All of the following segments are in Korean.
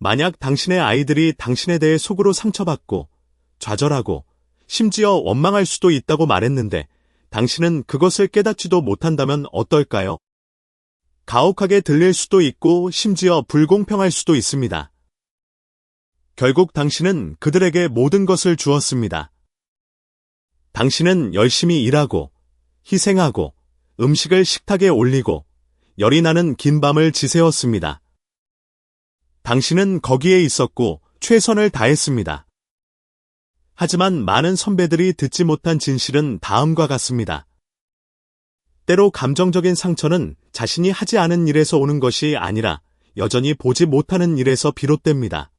만약 당신의 아이들이 당신에 대해 속으로 상처받고 좌절하고 심지어 원망할 수도 있다고 말했는데 당신은 그것을 깨닫지도 못한다면 어떨까요? 가혹하게 들릴 수도 있고 심지어 불공평할 수도 있습니다. 결국 당신은 그들에게 모든 것을 주었습니다. 당신은 열심히 일하고 희생하고 음식을 식탁에 올리고 열이 나는 긴 밤을 지새웠습니다. 당신은 거기에 있었고 최선을 다했습니다. 하지만 많은 선배들이 듣지 못한 진실은 다음과 같습니다. 때로 감정적인 상처는 자신이 하지 않은 일에서 오는 것이 아니라 여전히 보지 못하는 일에서 비롯됩니다.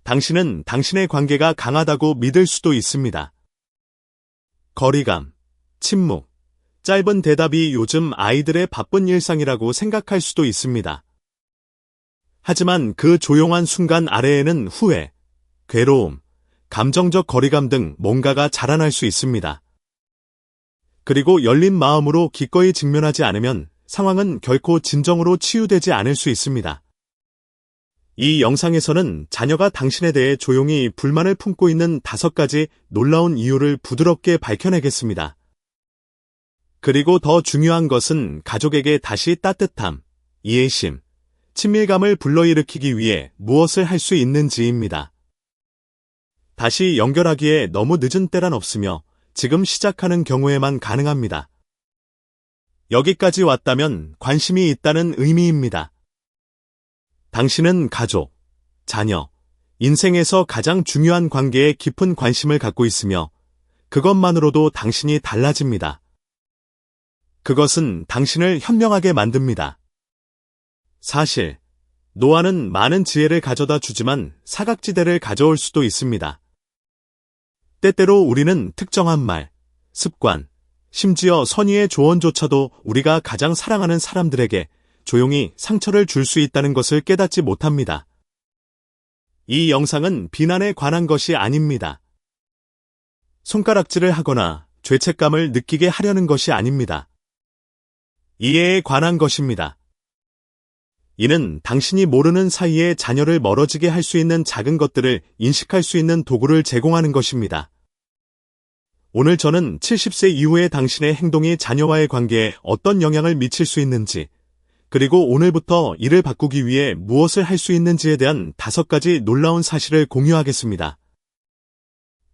당신은 당신의 관계가 강하다고 믿을 수도 있습니다. 거리감, 침묵, 짧은 대답이 요즘 아이들의 바쁜 일상이라고 생각할 수도 있습니다. 하지만 그 조용한 순간 아래에는 후회, 괴로움, 감정적 거리감 등 뭔가가 자라날 수 있습니다. 그리고 열린 마음으로 기꺼이 직면하지 않으면 상황은 결코 진정으로 치유되지 않을 수 있습니다. 이 영상에서는 자녀가 당신에 대해 조용히 불만을 품고 있는 5가지 놀라운 이유를 부드럽게 밝혀내겠습니다. 그리고 더 중요한 것은 가족에게 다시 따뜻함, 이해심, 친밀감을 불러일으키기 위해 무엇을 할 수 있는지입니다. 다시 연결하기에 너무 늦은 때란 없으며 지금 시작하는 경우에만 가능합니다. 여기까지 왔다면 관심이 있다는 의미입니다. 당신은 가족, 자녀, 인생에서 가장 중요한 관계에 깊은 관심을 갖고 있으며 그것만으로도 당신이 달라집니다. 그것은 당신을 현명하게 만듭니다. 사실, 노아는 많은 지혜를 가져다 주지만 사각지대를 가져올 수도 있습니다. 때때로 우리는 특정한 말, 습관, 심지어 선의의 조언조차도 우리가 가장 사랑하는 사람들에게 조용히 상처를 줄 수 있다는 것을 깨닫지 못합니다. 이 영상은 비난에 관한 것이 아닙니다. 손가락질을 하거나 죄책감을 느끼게 하려는 것이 아닙니다. 이해에 관한 것입니다. 이는 당신이 모르는 사이에 자녀를 멀어지게 할 수 있는 작은 것들을 인식할 수 있는 도구를 제공하는 것입니다. 오늘 저는 70세 이후의 당신의 행동이 자녀와의 관계에 어떤 영향을 미칠 수 있는지, 그리고 오늘부터 이를 바꾸기 위해 무엇을 할 수 있는지에 대한 5가지 놀라운 사실을 공유하겠습니다.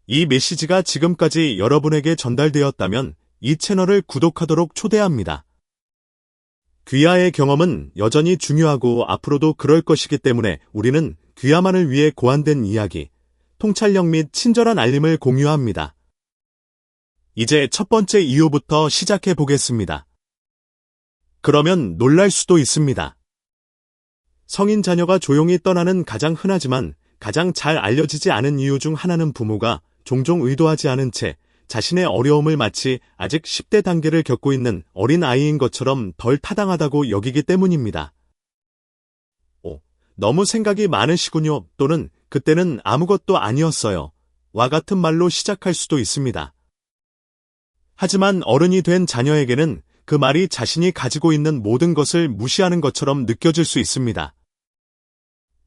이 메시지가 지금까지 여러분에게 전달되었다면 이 채널을 구독하도록 초대합니다. 귀하의 경험은 여전히 중요하고 앞으로도 그럴 것이기 때문에 우리는 귀하만을 위해 고안된 이야기, 통찰력 및 친절한 알림을 공유합니다. 이제 첫 번째 이유부터 시작해 보겠습니다. 그러면 놀랄 수도 있습니다. 성인 자녀가 조용히 떠나는 가장 흔하지만 가장 잘 알려지지 않은 이유 중 하나는 부모가 종종 의도하지 않은 채 자신의 어려움을 마치 아직 10대 단계를 겪고 있는 어린 아이인 것처럼 덜 타당하다고 여기기 때문입니다. 너무 생각이 많으시군요. 또는 그때는 아무것도 아니었어요. 와 같은 말로 시작할 수도 있습니다. 하지만 어른이 된 자녀에게는 그 말이 자신이 가지고 있는 모든 것을 무시하는 것처럼 느껴질 수 있습니다.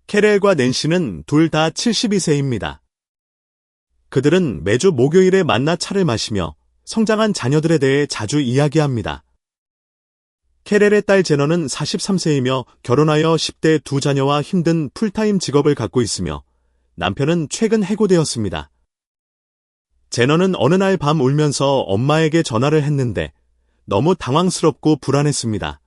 캐렐과 낸시는 둘 다 72세입니다. 그들은 매주 목요일에 만나 차를 마시며 성장한 자녀들에 대해 자주 이야기합니다. 캐렐의 딸 제너는 43세이며 결혼하여 10대 2자녀와 힘든 풀타임 직업을 갖고 있으며 남편은 최근 해고되었습니다. 제너는 어느 날 밤 울면서 엄마에게 전화를 했는데 너무 당황스럽고 불안했습니다.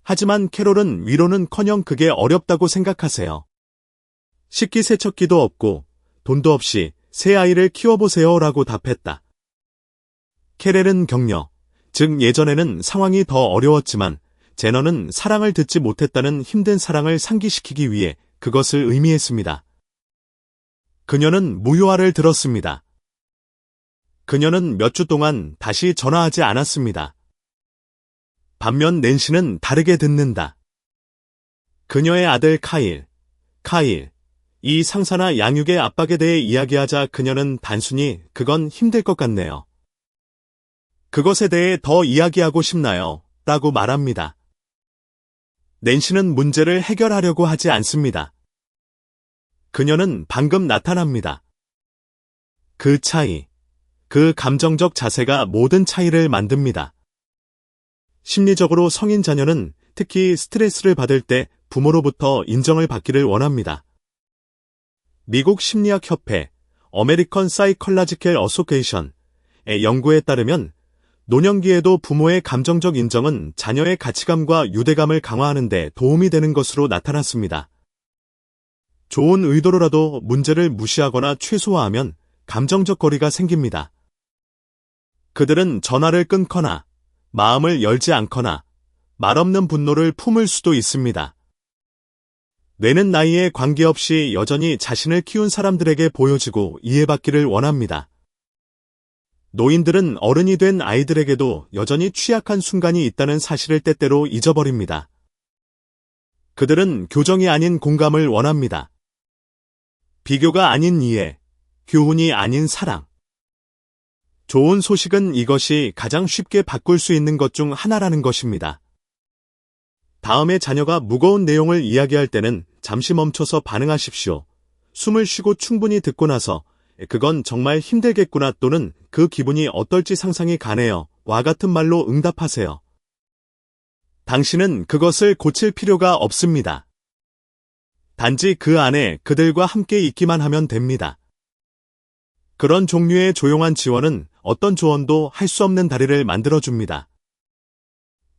하지만 캐롤은 위로는커녕 그게 어렵다고 생각하세요. 식기세척기도 없고 돈도 없이 새 아이를 키워보세요 라고 답했다. 캐렐은 격려, 즉 예전에는 상황이 더 어려웠지만 제너는 사랑을 듣지 못했다는 힘든 사랑을 상기시키기 위해 그것을 의미했습니다. 그녀는 무효화를 들었습니다. 그녀는 몇 주 동안 다시 전화하지 않았습니다. 반면 낸시는 다르게 듣는다. 그녀의 아들 카일, 이 상사나 양육의 압박에 대해 이야기하자 그녀는 단순히 그건 힘들 것 같네요. 그것에 대해 더 이야기하고 싶나요? 라고 말합니다. 낸시는 문제를 해결하려고 하지 않습니다. 그녀는 방금 나타납니다. 그 차이, 그 감정적 자세가 모든 차이를 만듭니다. 심리적으로 성인 자녀는 특히 스트레스를 받을 때 부모로부터 인정을 받기를 원합니다. 미국 심리학협회 American Psychological Association의 연구에 따르면 노년기에도 부모의 감정적 인정은 자녀의 가치감과 유대감을 강화하는 데 도움이 되는 것으로 나타났습니다. 좋은 의도로라도 문제를 무시하거나 최소화하면 감정적 거리가 생깁니다. 그들은 전화를 끊거나 마음을 열지 않거나 말없는 분노를 품을 수도 있습니다. 뇌는 나이에 관계없이 여전히 자신을 키운 사람들에게 보여지고 이해받기를 원합니다. 노인들은 어른이 된 아이들에게도 여전히 취약한 순간이 있다는 사실을 때때로 잊어버립니다. 그들은 교정이 아닌 공감을 원합니다. 비교가 아닌 이해, 교훈이 아닌 사랑. 좋은 소식은 이것이 가장 쉽게 바꿀 수 있는 것 중 하나라는 것입니다. 다음에 자녀가 무거운 내용을 이야기할 때는 잠시 멈춰서 반응하십시오. 숨을 쉬고 충분히 듣고 나서 그건 정말 힘들겠구나 또는 그 기분이 어떨지 상상이 가네요. 와 같은 말로 응답하세요. 당신은 그것을 고칠 필요가 없습니다. 단지 그 안에 그들과 함께 있기만 하면 됩니다. 그런 종류의 조용한 지원은 어떤 조언도 할 수 없는 다리를 만들어줍니다.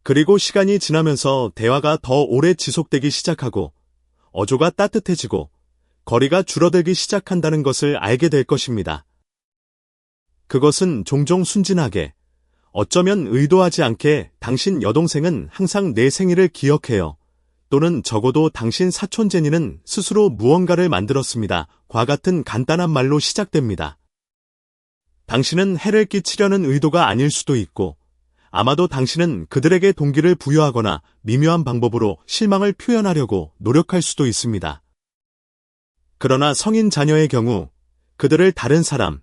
그리고 시간이 지나면서 대화가 더 오래 지속되기 시작하고 어조가 따뜻해지고 거리가 줄어들기 시작한다는 것을 알게 될 것입니다. 그것은 종종 순진하게, 어쩌면 의도하지 않게 당신 여동생은 항상 내 생일을 기억해요. 또는 적어도 당신 사촌 제니는 스스로 무언가를 만들었습니다. 과 같은 간단한 말로 시작됩니다. 당신은 해를 끼치려는 의도가 아닐 수도 있고, 아마도 당신은 그들에게 동기를 부여하거나 미묘한 방법으로 실망을 표현하려고 노력할 수도 있습니다. 그러나 성인 자녀의 경우 그들을 다른 사람,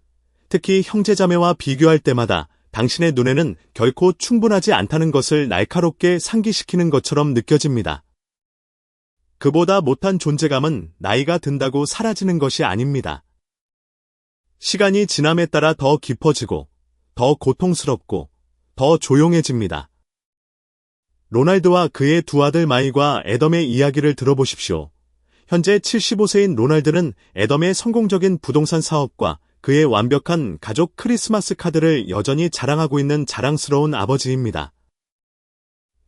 특히 형제자매와 비교할 때마다 당신의 눈에는 결코 충분하지 않다는 것을 날카롭게 상기시키는 것처럼 느껴집니다. 그보다 못한 존재감은 나이가 든다고 사라지는 것이 아닙니다. 시간이 지남에 따라 더 깊어지고, 더 고통스럽고, 더 조용해집니다. 로날드와 그의 두 아들 마이과 애덤의 이야기를 들어보십시오. 현재 75세인 로날드는 애덤의 성공적인 부동산 사업과 그의 완벽한 가족 크리스마스 카드를 여전히 자랑하고 있는 자랑스러운 아버지입니다.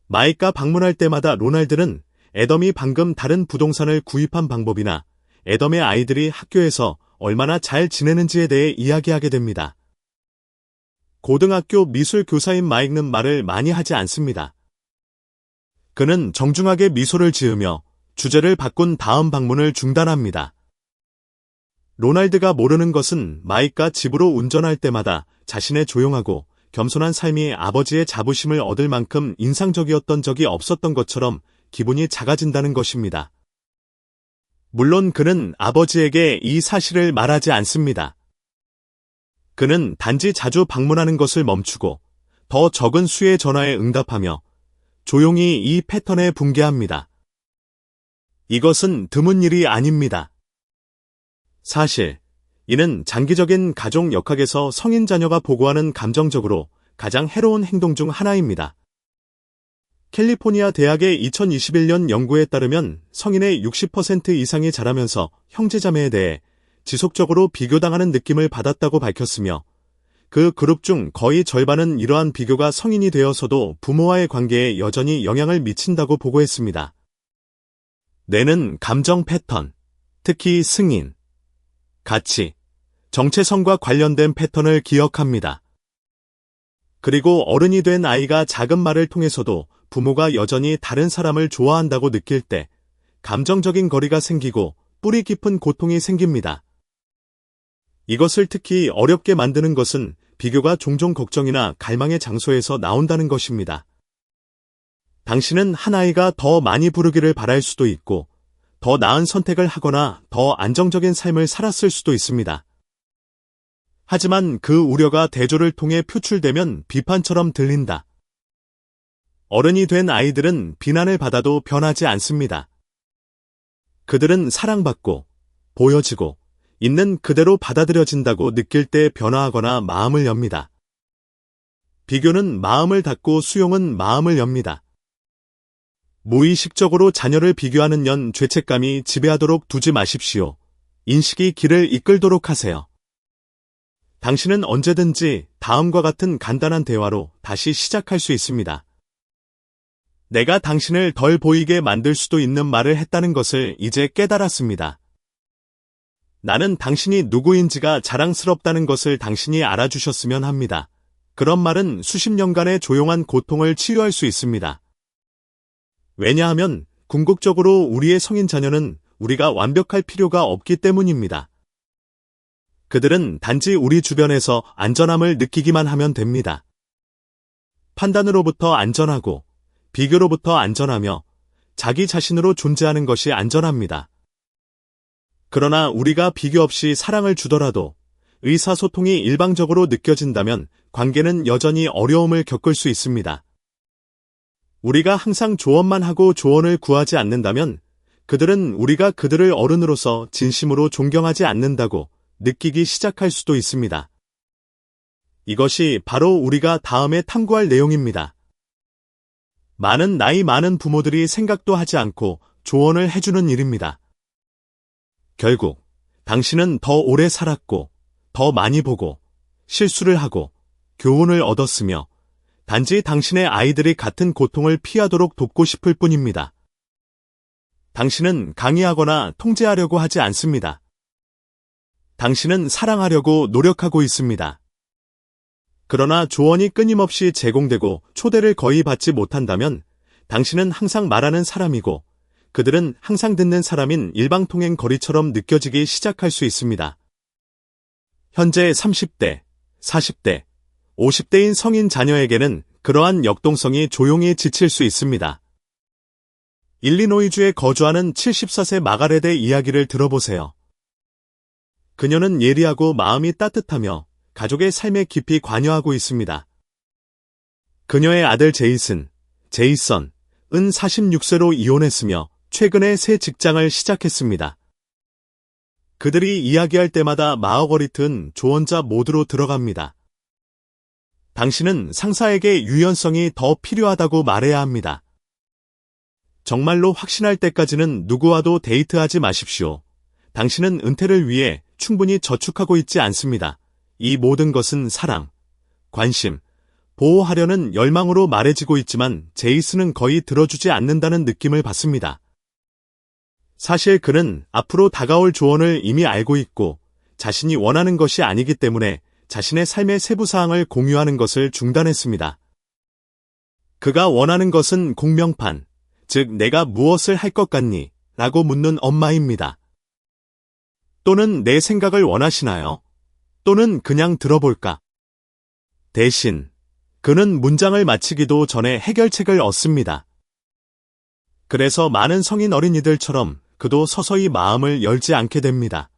마이가 방문할 때마다 로날드는 애덤이 방금 다른 부동산을 구입한 방법이나 애덤의 아이들이 학교에서 얼마나 잘 지내는지에 대해 이야기하게 됩니다. 고등학교 미술 교사인 마이크는 말을 많이 하지 않습니다. 그는 정중하게 미소를 지으며 주제를 바꾼 다음 방문을 중단합니다. 로날드가 모르는 것은 마이크가 집으로 운전할 때마다 자신의 조용하고 겸손한 삶이 아버지의 자부심을 얻을 만큼 인상적이었던 적이 없었던 것처럼 기분이 작아진다는 것입니다. 물론 그는 아버지에게 이 사실을 말하지 않습니다. 그는 단지 자주 방문하는 것을 멈추고 더 적은 수의 전화에 응답하며 조용히 이 패턴에 붕괴합니다. 이것은 드문 일이 아닙니다. 사실 이는 장기적인 가족 역학에서 성인 자녀가 보고하는 감정적으로 가장 해로운 행동 중 하나입니다. 캘리포니아 대학의 2021년 연구에 따르면 성인의 60% 이상이 자라면서 형제자매에 대해 지속적으로 비교당하는 느낌을 받았다고 밝혔으며 그 그룹 중 거의 절반은 이러한 비교가 성인이 되어서도 부모와의 관계에 여전히 영향을 미친다고 보고했습니다. 뇌는 감정 패턴, 특히 승인, 가치, 정체성과 관련된 패턴을 기억합니다. 그리고 어른이 된 아이가 작은 말을 통해서도 부모가 여전히 다른 사람을 좋아한다고 느낄 때 감정적인 거리가 생기고 뿌리 깊은 고통이 생깁니다. 이것을 특히 어렵게 만드는 것은 비교가 종종 걱정이나 갈망의 장소에서 나온다는 것입니다. 당신은 한 아이가 더 많이 부르기를 바랄 수도 있고 더 나은 선택을 하거나 더 안정적인 삶을 살았을 수도 있습니다. 하지만 그 우려가 대조를 통해 표출되면 비판처럼 들린다. 어른이 된 아이들은 비난을 받아도 변하지 않습니다. 그들은 사랑받고, 보여지고, 있는 그대로 받아들여진다고 느낄 때 변화하거나 마음을 엽니다. 비교는 마음을 닫고 수용은 마음을 엽니다. 무의식적으로 자녀를 비교하는 죄책감이 지배하도록 두지 마십시오. 인식이 길을 이끌도록 하세요. 당신은 언제든지 다음과 같은 간단한 대화로 다시 시작할 수 있습니다. 내가 당신을 덜 보이게 만들 수도 있는 말을 했다는 것을 이제 깨달았습니다. 나는 당신이 누구인지가 자랑스럽다는 것을 당신이 알아주셨으면 합니다. 그런 말은 수십 년간의 조용한 고통을 치유할 수 있습니다. 왜냐하면 궁극적으로 우리의 성인 자녀는 우리가 완벽할 필요가 없기 때문입니다. 그들은 단지 우리 주변에서 안전함을 느끼기만 하면 됩니다. 판단으로부터 안전하고, 비교로부터 안전하며, 자기 자신으로 존재하는 것이 안전합니다. 그러나 우리가 비교 없이 사랑을 주더라도 의사소통이 일방적으로 느껴진다면 관계는 여전히 어려움을 겪을 수 있습니다. 우리가 항상 조언만 하고 조언을 구하지 않는다면 그들은 우리가 그들을 어른으로서 진심으로 존경하지 않는다고 느끼기 시작할 수도 있습니다. 이것이 바로 우리가 다음에 탐구할 내용입니다. 나이 많은 부모들이 생각도 하지 않고 조언을 해주는 일입니다. 결국 당신은 더 오래 살았고, 더 많이 보고, 실수를 하고, 교훈을 얻었으며, 단지 당신의 아이들이 같은 고통을 피하도록 돕고 싶을 뿐입니다. 당신은 강의하거나 통제하려고 하지 않습니다. 당신은 사랑하려고 노력하고 있습니다. 그러나 조언이 끊임없이 제공되고 초대를 거의 받지 못한다면 당신은 항상 말하는 사람이고 그들은 항상 듣는 사람인 일방통행 거리처럼 느껴지기 시작할 수 있습니다. 현재 30대, 40대, 50대인 성인 자녀에게는 그러한 역동성이 조용히 지칠 수 있습니다. 일리노이주에 거주하는 74세 마가렛의 이야기를 들어보세요. 그녀는 예리하고 마음이 따뜻하며 가족의 삶에 깊이 관여하고 있습니다. 그녀의 아들 제이슨은 46세로 이혼했으며 최근에 새 직장을 시작했습니다. 그들이 이야기할 때마다 마어거리트는 조언자 모드로 들어갑니다. 당신은 상사에게 유연성이 더 필요하다고 말해야 합니다. 정말로 확신할 때까지는 누구와도 데이트하지 마십시오. 당신은 은퇴를 위해 충분히 저축하고 있지 않습니다. 이 모든 것은 사랑, 관심, 보호하려는 열망으로 말해지고 있지만 제이슨은 거의 들어주지 않는다는 느낌을 받습니다. 사실 그는 앞으로 다가올 조언을 이미 알고 있고 자신이 원하는 것이 아니기 때문에 자신의 삶의 세부 사항을 공유하는 것을 중단했습니다. 그가 원하는 것은 공명판, 즉 내가 무엇을 할 것 같니? 라고 묻는 엄마입니다. 또는 내 생각을 원하시나요? 또는 그냥 들어볼까? 대신 그는 문장을 마치기도 전에 해결책을 얻습니다. 그래서 많은 성인 어린이들처럼 그도 서서히 마음을 열지 않게 됩니다.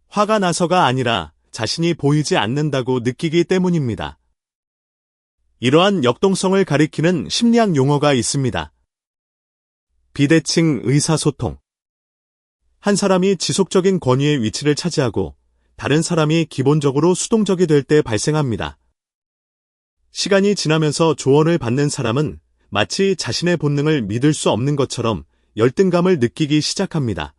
화가 나서가 아니라 자신이 보이지 않는다고 느끼기 때문입니다. 이러한 역동성을 가리키는 심리학 용어가 있습니다. 비대칭 의사소통. 한 사람이 지속적인 권위의 위치를 차지하고 다른 사람이 기본적으로 수동적이 될 때 발생합니다. 시간이 지나면서 조언을 받는 사람은 마치 자신의 본능을 믿을 수 없는 것처럼 열등감을 느끼기 시작합니다.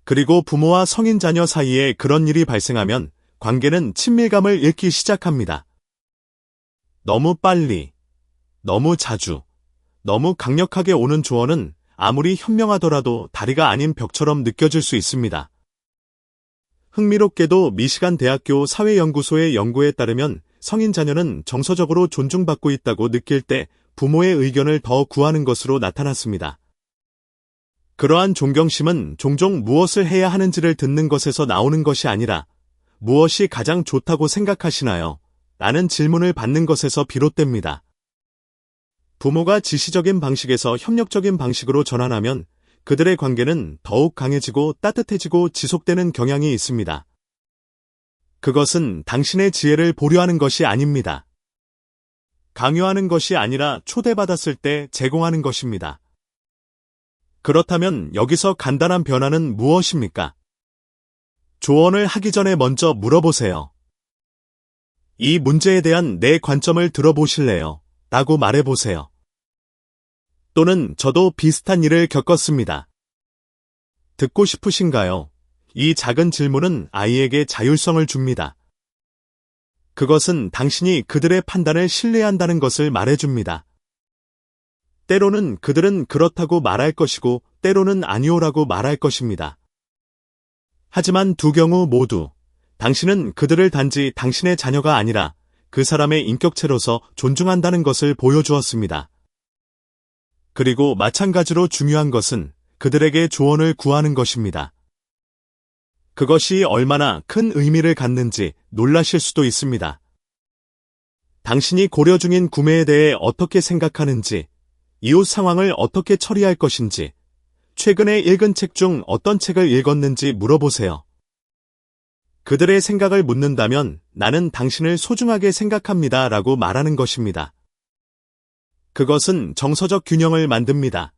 그리고 부모와 성인 자녀 사이에 그런 일이 발생하면 관계는 친밀감을 잃기 시작합니다. 너무 빨리, 너무 자주, 너무 강력하게 오는 조언은 아무리 현명하더라도 다리가 아닌 벽처럼 느껴질 수 있습니다. 흥미롭게도 미시간 대학교 사회연구소의 연구에 따르면 성인 자녀는 정서적으로 존중받고 있다고 느낄 때 부모의 의견을 더 구하는 것으로 나타났습니다. 그러한 존경심은 종종 무엇을 해야 하는지를 듣는 것에서 나오는 것이 아니라 무엇이 가장 좋다고 생각하시나요? 라는 질문을 받는 것에서 비롯됩니다. 부모가 지시적인 방식에서 협력적인 방식으로 전환하면 그들의 관계는 더욱 강해지고 따뜻해지고 지속되는 경향이 있습니다. 그것은 당신의 지혜를 보류하는 것이 아닙니다. 강요하는 것이 아니라 초대받았을 때 제공하는 것입니다. 그렇다면 여기서 간단한 변화는 무엇입니까? 조언을 하기 전에 먼저 물어보세요. 이 문제에 대한 내 관점을 들어보실래요? 라고 말해보세요. 또는 저도 비슷한 일을 겪었습니다. 듣고 싶으신가요? 이 작은 질문은 아이에게 자율성을 줍니다. 그것은 당신이 그들의 판단을 신뢰한다는 것을 말해줍니다. 때로는 그들은 그렇다고 말할 것이고 때로는 아니오라고 말할 것입니다. 하지만 두 경우 모두 당신은 그들을 단지 당신의 자녀가 아니라 그 사람의 인격체로서 존중한다는 것을 보여주었습니다. 그리고 마찬가지로 중요한 것은 그들에게 조언을 구하는 것입니다. 그것이 얼마나 큰 의미를 갖는지 놀라실 수도 있습니다. 당신이 고려 중인 구매에 대해 어떻게 생각하는지, 이웃 상황을 어떻게 처리할 것인지, 최근에 읽은 책 중 어떤 책을 읽었는지 물어보세요. 그들의 생각을 묻는다면 나는 당신을 소중하게 생각합니다 라고 말하는 것입니다. 그것은 정서적 균형을 만듭니다.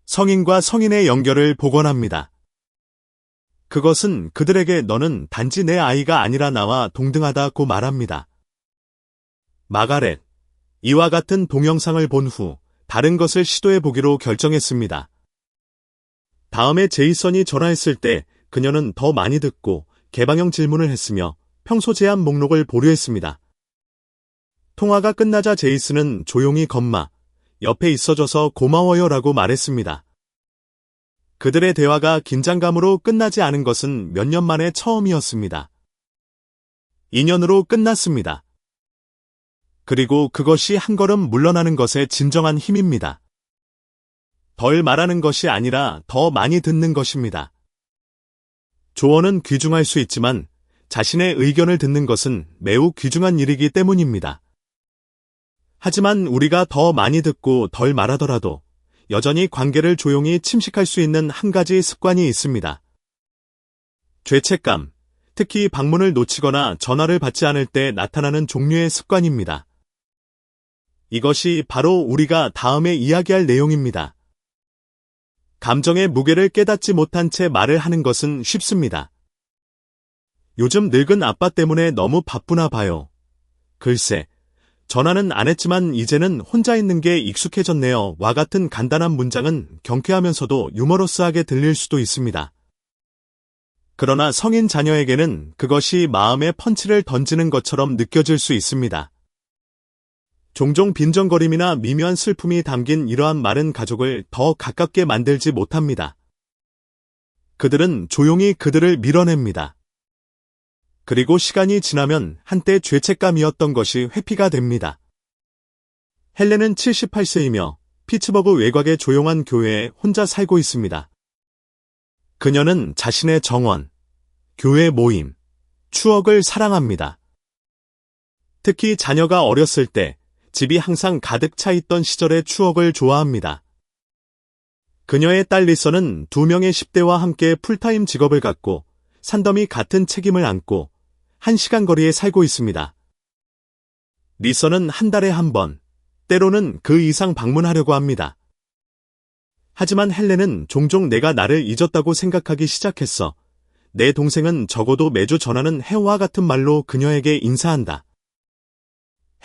성인과 성인의 연결을 복원합니다. 그것은 그들에게 너는 단지 내 아이가 아니라 나와 동등하다고 말합니다. 마가렛, 이와 같은 동영상을 본 후 다른 것을 시도해 보기로 결정했습니다. 다음에 제이슨이 전화했을 때 그녀는 더 많이 듣고 개방형 질문을 했으며 평소 제한 목록을 보류했습니다. 통화가 끝나자 제이슨은 조용히 건마, 옆에 있어줘서 고마워요 라고 말했습니다. 그들의 대화가 긴장감으로 끝나지 않은 것은 몇 년 만에 처음이었습니다. 2년으로 끝났습니다. 그리고 그것이 한 걸음 물러나는 것의 진정한 힘입니다. 덜 말하는 것이 아니라 더 많이 듣는 것입니다. 조언은 귀중할 수 있지만 자신의 의견을 듣는 것은 매우 귀중한 일이기 때문입니다. 하지만 우리가 더 많이 듣고 덜 말하더라도 여전히 관계를 조용히 침식할 수 있는 한 가지 습관이 있습니다. 죄책감, 특히 방문을 놓치거나 전화를 받지 않을 때 나타나는 종류의 습관입니다. 이것이 바로 우리가 다음에 이야기할 내용입니다. 감정의 무게를 깨닫지 못한 채 말을 하는 것은 쉽습니다. 요즘 늙은 아빠 때문에 너무 바쁘나 봐요. 글쎄, 전화는 안 했지만 이제는 혼자 있는 게 익숙해졌네요. 와 같은 간단한 문장은 경쾌하면서도 유머러스하게 들릴 수도 있습니다. 그러나 성인 자녀에게는 그것이 마음에 펀치를 던지는 것처럼 느껴질 수 있습니다. 종종 빈정거림이나 미묘한 슬픔이 담긴 이러한 말은 가족을 더 가깝게 만들지 못합니다. 그들은 조용히 그들을 밀어냅니다. 그리고 시간이 지나면 한때 죄책감이었던 것이 회피가 됩니다. 헬렌은 78세이며 피츠버그 외곽의 조용한 교회에 혼자 살고 있습니다. 그녀는 자신의 정원, 교회 모임, 추억을 사랑합니다. 특히 자녀가 어렸을 때 집이 항상 가득 차 있던 시절의 추억을 좋아합니다. 그녀의 딸 리서는 2명의 10대와 함께 풀타임 직업을 갖고 산더미 같은 책임을 안고 1시간 거리에 살고 있습니다. 리서는 한 달에 한 번, 때로는 그 이상 방문하려고 합니다. 하지만 헬렌은 종종 내가 나를 잊었다고 생각하기 시작했어. 내 동생은 적어도 매주 전하는 해와 같은 말로 그녀에게 인사한다.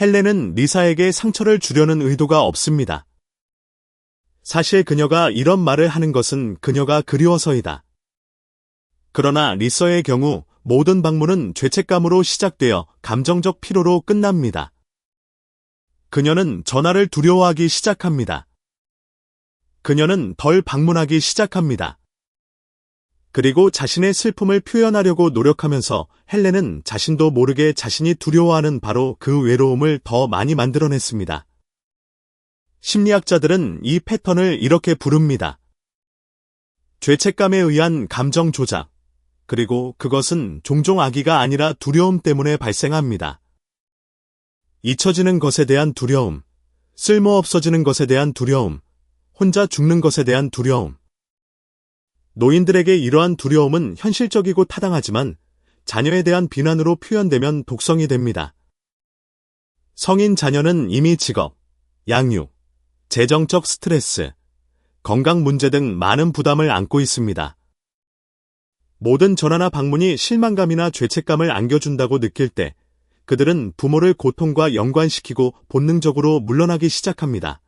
헬렌은 리사에게 상처를 주려는 의도가 없습니다. 사실 그녀가 이런 말을 하는 것은 그녀가 그리워서이다. 그러나 리서의 경우 모든 방문은 죄책감으로 시작되어 감정적 피로로 끝납니다. 그녀는 전화를 두려워하기 시작합니다. 그녀는 덜 방문하기 시작합니다. 그리고 자신의 슬픔을 표현하려고 노력하면서 헬렌은 자신도 모르게 자신이 두려워하는 바로 그 외로움을 더 많이 만들어냈습니다. 심리학자들은 이 패턴을 이렇게 부릅니다. 죄책감에 의한 감정 조작, 그리고 그것은 종종 악의가 아니라 두려움 때문에 발생합니다. 잊혀지는 것에 대한 두려움, 쓸모없어지는 것에 대한 두려움, 혼자 죽는 것에 대한 두려움. 노인들에게 이러한 두려움은 현실적이고 타당하지만 자녀에 대한 비난으로 표현되면 독성이 됩니다. 성인 자녀는 이미 직업, 양육, 재정적 스트레스, 건강 문제 등 많은 부담을 안고 있습니다. 모든 전화나 방문이 실망감이나 죄책감을 안겨준다고 느낄 때 그들은 부모를 고통과 연관시키고 본능적으로 물러나기 시작합니다.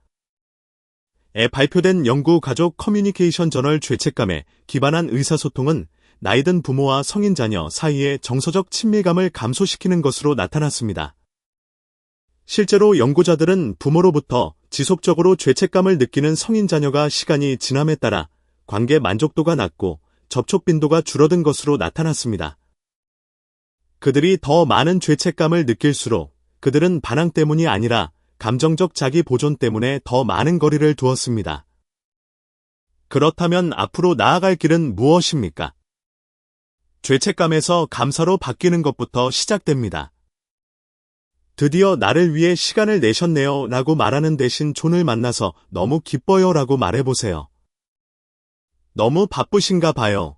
에 발표된 영구 가족 커뮤니케이션 저널 죄책감에 기반한 의사소통은 나이든 부모와 성인 자녀 사이의 정서적 친밀감을 감소시키는 것으로 나타났습니다. 실제로 연구자들은 부모로부터 지속적으로 죄책감을 느끼는 성인 자녀가 시간이 지남에 따라 관계 만족도가 낮고 접촉 빈도가 줄어든 것으로 나타났습니다. 그들이 더 많은 죄책감을 느낄수록 그들은 반항 때문이 아니라 감정적 자기 보존 때문에 더 많은 거리를 두었습니다. 그렇다면 앞으로 나아갈 길은 무엇입니까? 죄책감에서 감사로 바뀌는 것부터 시작됩니다. 드디어 나를 위해 시간을 내셨네요 라고 말하는 대신 존을 만나서 너무 기뻐요 라고 말해보세요. 너무 바쁘신가 봐요.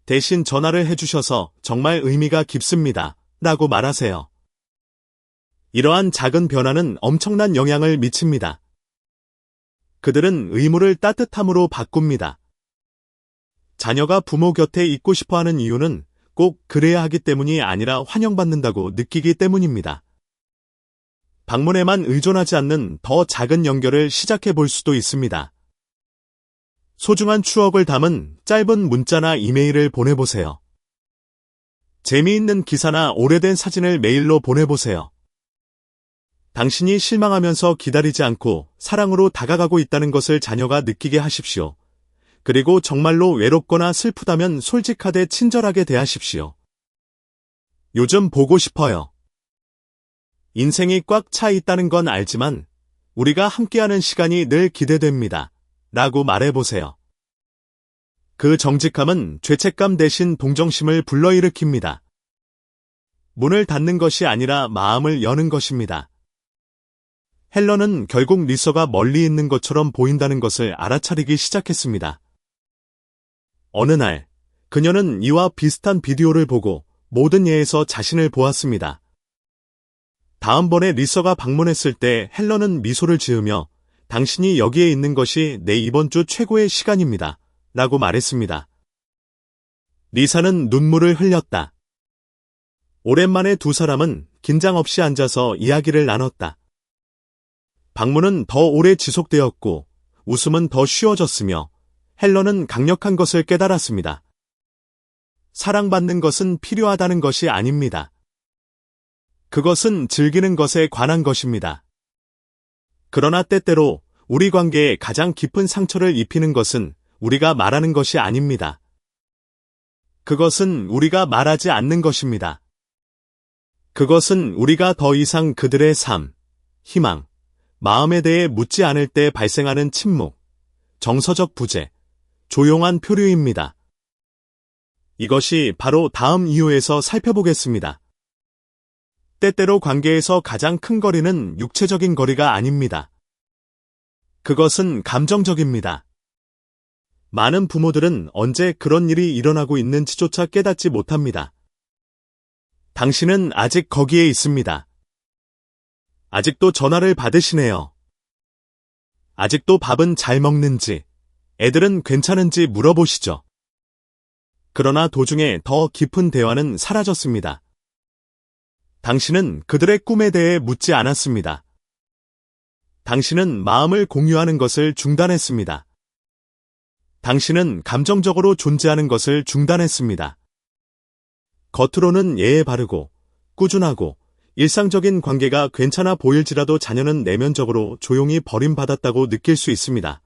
대신 전화를 해주셔서 정말 의미가 깊습니다 라고 말하세요. 이러한 작은 변화는 엄청난 영향을 미칩니다. 그들은 의무를 따뜻함으로 바꿉니다. 자녀가 부모 곁에 있고 싶어하는 이유는 꼭 그래야 하기 때문이 아니라 환영받는다고 느끼기 때문입니다. 방문에만 의존하지 않는 더 작은 연결을 시작해 볼 수도 있습니다. 소중한 추억을 담은 짧은 문자나 이메일을 보내보세요. 재미있는 기사나 오래된 사진을 메일로 보내보세요. 당신이 실망하면서 기다리지 않고 사랑으로 다가가고 있다는 것을 자녀가 느끼게 하십시오. 그리고 정말로 외롭거나 슬프다면 솔직하되 친절하게 대하십시오. 요즘 보고 싶어요. 인생이 꽉 차 있다는 건 알지만 우리가 함께하는 시간이 늘 기대됩니다. 라고 말해보세요. 그 정직함은 죄책감 대신 동정심을 불러일으킵니다. 문을 닫는 것이 아니라 마음을 여는 것입니다. 헬런은 결국 리서가 멀리 있는 것처럼 보인다는 것을 알아차리기 시작했습니다. 어느 날, 그녀는 이와 비슷한 비디오를 보고 모든 예에서 자신을 보았습니다. 다음번에 리서가 방문했을 때 헬런은 미소를 지으며 당신이 여기에 있는 것이 내 이번 주 최고의 시간입니다. 라고 말했습니다. 리사는 눈물을 흘렸다. 오랜만에 두 사람은 긴장 없이 앉아서 이야기를 나눴다. 방문은 더 오래 지속되었고 웃음은 더 쉬워졌으며 헬런은 강력한 것을 깨달았습니다. 사랑받는 것은 필요하다는 것이 아닙니다. 그것은 즐기는 것에 관한 것입니다. 그러나 때때로 우리 관계에 가장 깊은 상처를 입히는 것은 우리가 말하는 것이 아닙니다. 그것은 우리가 말하지 않는 것입니다. 그것은 우리가 더 이상 그들의 삶, 희망, 마음에 대해 묻지 않을 때 발생하는 침묵, 정서적 부재, 조용한 표류입니다. 이것이 바로 다음 이유에서 살펴보겠습니다. 때때로 관계에서 가장 큰 거리는 육체적인 거리가 아닙니다. 그것은 감정적입니다. 많은 부모들은 언제 그런 일이 일어나고 있는지조차 깨닫지 못합니다. 당신은 아직 거기에 있습니다. 아직도 전화를 받으시네요. 아직도 밥은 잘 먹는지, 애들은 괜찮은지 물어보시죠. 그러나 도중에 더 깊은 대화는 사라졌습니다. 당신은 그들의 꿈에 대해 묻지 않았습니다. 당신은 마음을 공유하는 것을 중단했습니다. 당신은 감정적으로 존재하는 것을 중단했습니다. 겉으로는 예의 바르고, 꾸준하고, 일상적인 관계가 괜찮아 보일지라도 자녀는 내면적으로 조용히 버림받았다고 느낄 수 있습니다.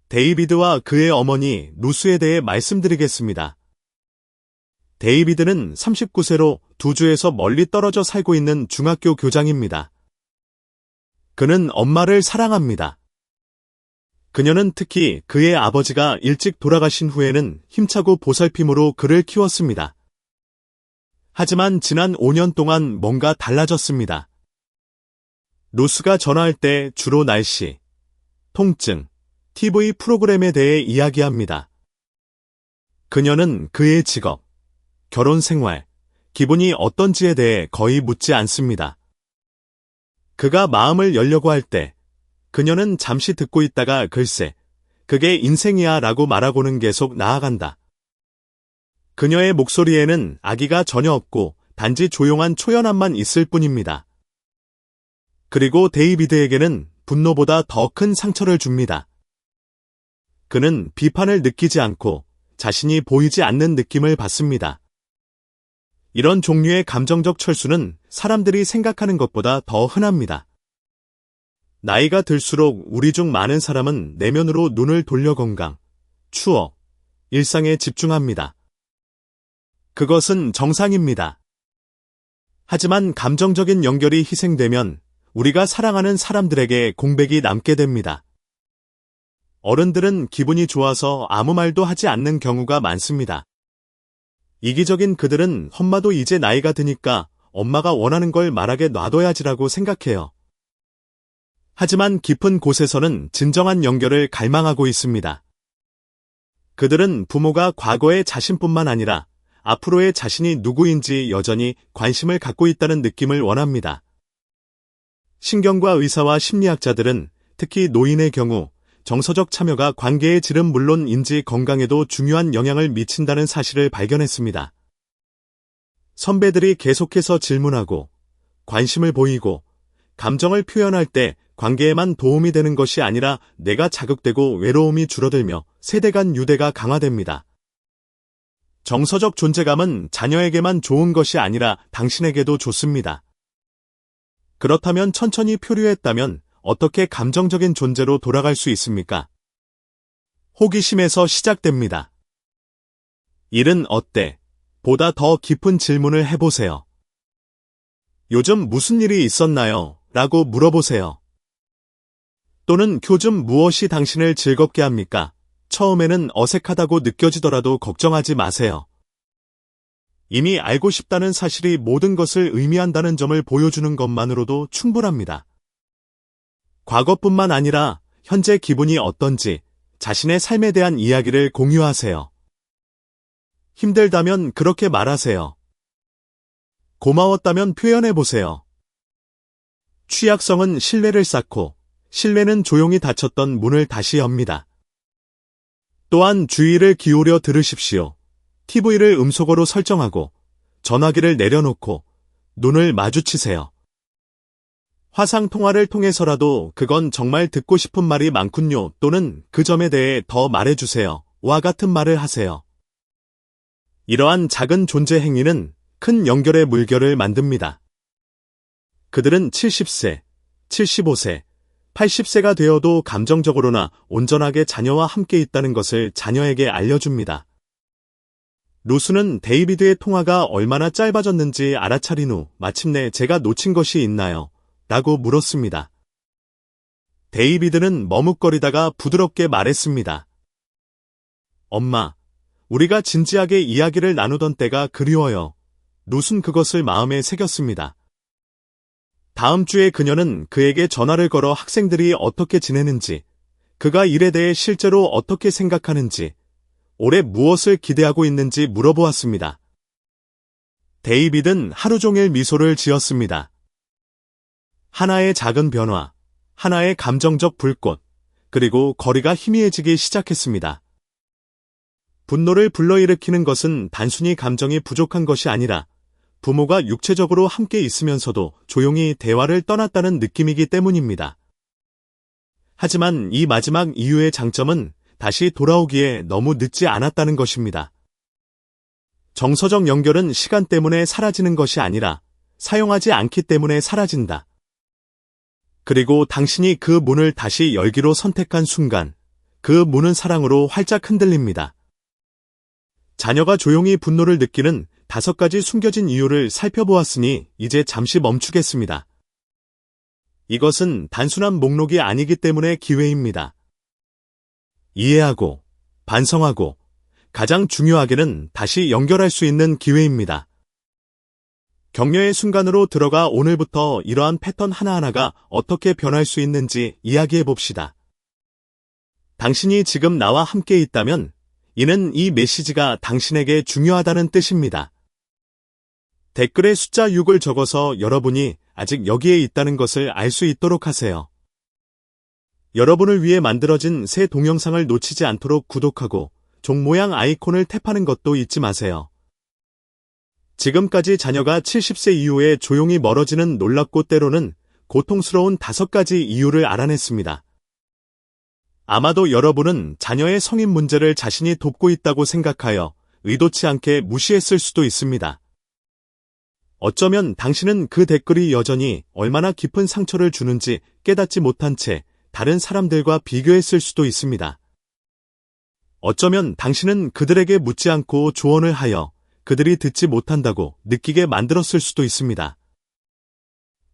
데이비드와 그의 어머니 루스에 대해 말씀드리겠습니다. 데이비드는 39세로 두 주에서 멀리 떨어져 살고 있는 중학교 교장입니다. 그는 엄마를 사랑합니다. 그녀는 특히 그의 아버지가 일찍 돌아가신 후에는 힘차고 보살핌으로 그를 키웠습니다. 하지만 지난 5년 동안 뭔가 달라졌습니다. 루스가 전화할 때 주로 날씨, 통증, TV 프로그램에 대해 이야기합니다. 그녀는 그의 직업, 결혼 생활, 기분이 어떤지에 대해 거의 묻지 않습니다. 그가 마음을 열려고 할 때 그녀는 잠시 듣고 있다가 글쎄, 그게 인생이야 라고 말하고는 계속 나아간다. 그녀의 목소리에는 악의가 전혀 없고 단지 조용한 초연함만 있을 뿐입니다. 그리고 데이비드에게는 분노보다 더 큰 상처를 줍니다. 그는 비판을 느끼지 않고 자신이 보이지 않는 느낌을 받습니다. 이런 종류의 감정적 철수는 사람들이 생각하는 것보다 더 흔합니다. 나이가 들수록 우리 중 많은 사람은 내면으로 눈을 돌려 건강, 추억, 일상에 집중합니다. 그것은 정상입니다. 하지만 감정적인 연결이 희생되면 우리가 사랑하는 사람들에게 공백이 남게 됩니다. 어른들은 기분이 좋아서 아무 말도 하지 않는 경우가 많습니다. 이기적인 그들은 엄마도 이제 나이가 드니까 엄마가 원하는 걸 말하게 놔둬야지라고 생각해요. 하지만 깊은 곳에서는 진정한 연결을 갈망하고 있습니다. 그들은 부모가 과거의 자신뿐만 아니라 앞으로의 자신이 누구인지 여전히 관심을 갖고 있다는 느낌을 원합니다. 신경과 의사와 심리학자들은 특히 노인의 경우 정서적 참여가 관계의 질은 물론 인지 건강에도 중요한 영향을 미친다는 사실을 발견했습니다. 선배들이 계속해서 질문하고 관심을 보이고 감정을 표현할 때 관계에만 도움이 되는 것이 아니라 내가 자극되고 외로움이 줄어들며 세대 간 유대가 강화됩니다. 정서적 존재감은 자녀에게만 좋은 것이 아니라 당신에게도 좋습니다. 그렇다면 천천히 표류했다면 어떻게 감정적인 존재로 돌아갈 수 있습니까? 호기심에서 시작됩니다. 일은 어때? 보다 더 깊은 질문을 해보세요. 요즘 무슨 일이 있었나요? 라고 물어보세요. 또는 요즘 무엇이 당신을 즐겁게 합니까? 처음에는 어색하다고 느껴지더라도 걱정하지 마세요. 이미 알고 싶다는 사실이 모든 것을 의미한다는 점을 보여주는 것만으로도 충분합니다. 과거뿐만 아니라 현재 기분이 어떤지 자신의 삶에 대한 이야기를 공유하세요. 힘들다면 그렇게 말하세요. 고마웠다면 표현해보세요. 취약성은 신뢰를 쌓고 신뢰는 조용히 닫혔던 문을 다시 엽니다. 또한 주의를 기울여 들으십시오. TV를 음소거로 설정하고 전화기를 내려놓고 눈을 마주치세요. 화상통화를 통해서라도 그건 정말 듣고 싶은 말이 많군요 또는 그 점에 대해 더 말해주세요. 와 같은 말을 하세요. 이러한 작은 존재 행위는 큰 연결의 물결을 만듭니다. 그들은 70세, 75세, 80세가 되어도 감정적으로나 온전하게 자녀와 함께 있다는 것을 자녀에게 알려줍니다. 루스는 데이비드의 통화가 얼마나 짧아졌는지 알아차린 후 마침내 제가 놓친 것이 있나요? 라고 물었습니다. 데이비드는 머뭇거리다가 부드럽게 말했습니다. 엄마, 우리가 진지하게 이야기를 나누던 때가 그리워요. 루스는 그것을 마음에 새겼습니다. 다음 주에 그녀는 그에게 전화를 걸어 학생들이 어떻게 지내는지, 그가 일에 대해 실제로 어떻게 생각하는지, 올해 무엇을 기대하고 있는지 물어보았습니다. 데이비드는 하루 종일 미소를 지었습니다. 하나의 작은 변화, 하나의 감정적 불꽃, 그리고 거리가 희미해지기 시작했습니다. 분노를 불러일으키는 것은 단순히 감정이 부족한 것이 아니라 부모가 육체적으로 함께 있으면서도 조용히 대화를 떠났다는 느낌이기 때문입니다. 하지만 이 마지막 이유의 장점은 다시 돌아오기에 너무 늦지 않았다는 것입니다. 정서적 연결은 시간 때문에 사라지는 것이 아니라 사용하지 않기 때문에 사라진다. 그리고 당신이 그 문을 다시 열기로 선택한 순간, 그 문은 사랑으로 활짝 흔들립니다. 자녀가 조용히 분노를 느끼는 5가지 숨겨진 이유를 살펴보았으니 이제 잠시 멈추겠습니다. 이것은 단순한 목록이 아니기 때문에 기회입니다. 이해하고, 반성하고, 가장 중요하게는 다시 연결할 수 있는 기회입니다. 격려의 순간으로 들어가 오늘부터 이러한 패턴 하나하나가 어떻게 변할 수 있는지 이야기해 봅시다. 당신이 지금 나와 함께 있다면 이는 이 메시지가 당신에게 중요하다는 뜻입니다. 댓글에 숫자 6을 적어서 여러분이 아직 여기에 있다는 것을 알 수 있도록 하세요. 여러분을 위해 만들어진 새 동영상을 놓치지 않도록 구독하고 종 모양 아이콘을 탭하는 것도 잊지 마세요. 지금까지 자녀가 70세 이후에 조용히 멀어지는 놀랍고 때로는 고통스러운 5가지 이유를 알아냈습니다. 아마도 여러분은 자녀의 성인 문제를 자신이 돕고 있다고 생각하여 의도치 않게 무시했을 수도 있습니다. 어쩌면 당신은 그 댓글이 여전히 얼마나 깊은 상처를 주는지 깨닫지 못한 채 다른 사람들과 비교했을 수도 있습니다. 어쩌면 당신은 그들에게 묻지 않고 조언을 하여 그들이 듣지 못한다고 느끼게 만들었을 수도 있습니다.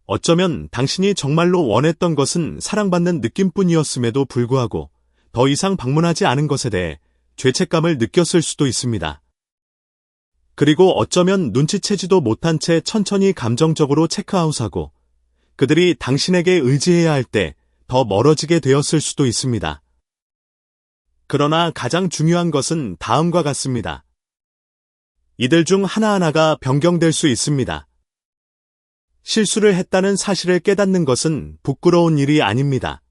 어쩌면 당신이 정말로 원했던 것은 사랑받는 느낌뿐이었음에도 불구하고 더 이상 방문하지 않은 것에 대해 죄책감을 느꼈을 수도 있습니다. 그리고 어쩌면 눈치채지도 못한 채 천천히 감정적으로 체크아웃하고 그들이 당신에게 의지해야 할 때 더 멀어지게 되었을 수도 있습니다. 그러나 가장 중요한 것은 다음과 같습니다. 이들 중 하나하나가 변경될 수 있습니다. 실수를 했다는 사실을 깨닫는 것은 부끄러운 일이 아닙니다.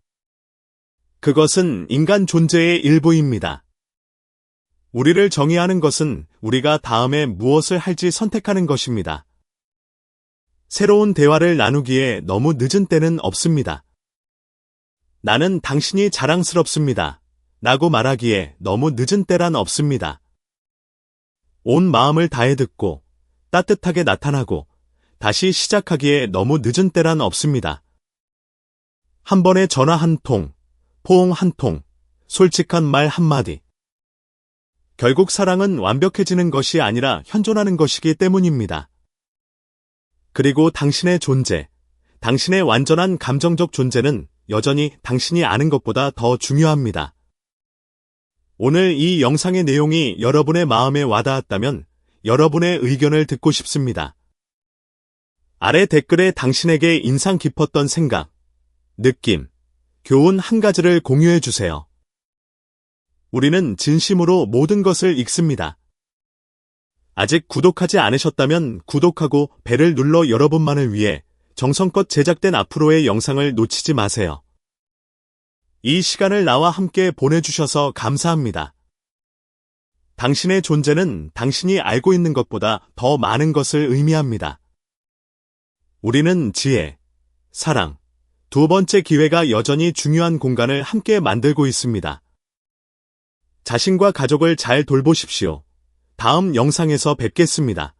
그것은 인간 존재의 일부입니다. 우리를 정의하는 것은 우리가 다음에 무엇을 할지 선택하는 것입니다. 새로운 대화를 나누기에 너무 늦은 때는 없습니다. 나는 당신이 자랑스럽습니다. 라고 말하기에 너무 늦은 때란 없습니다. 온 마음을 다해 듣고 따뜻하게 나타나고 다시 시작하기에 너무 늦은 때란 없습니다. 한 번에 전화 한 통, 포옹 한 통, 솔직한 말 한마디. 결국 사랑은 완벽해지는 것이 아니라 현존하는 것이기 때문입니다. 그리고 당신의 존재, 당신의 완전한 감정적 존재는 여전히 당신이 아는 것보다 더 중요합니다. 오늘 이 영상의 내용이 여러분의 마음에 와닿았다면 여러분의 의견을 듣고 싶습니다. 아래 댓글에 당신에게 인상 깊었던 생각, 느낌, 교훈 한 가지를 공유해 주세요. 우리는 진심으로 모든 것을 읽습니다. 아직 구독하지 않으셨다면 구독하고 벨을 눌러 여러분만을 위해 정성껏 제작된 앞으로의 영상을 놓치지 마세요. 이 시간을 나와 함께 보내주셔서 감사합니다. 당신의 존재는 당신이 알고 있는 것보다 더 많은 것을 의미합니다. 우리는 지혜, 사랑, 두 번째 기회가 여전히 중요한 공간을 함께 만들고 있습니다. 자신과 가족을 잘 돌보십시오. 다음 영상에서 뵙겠습니다.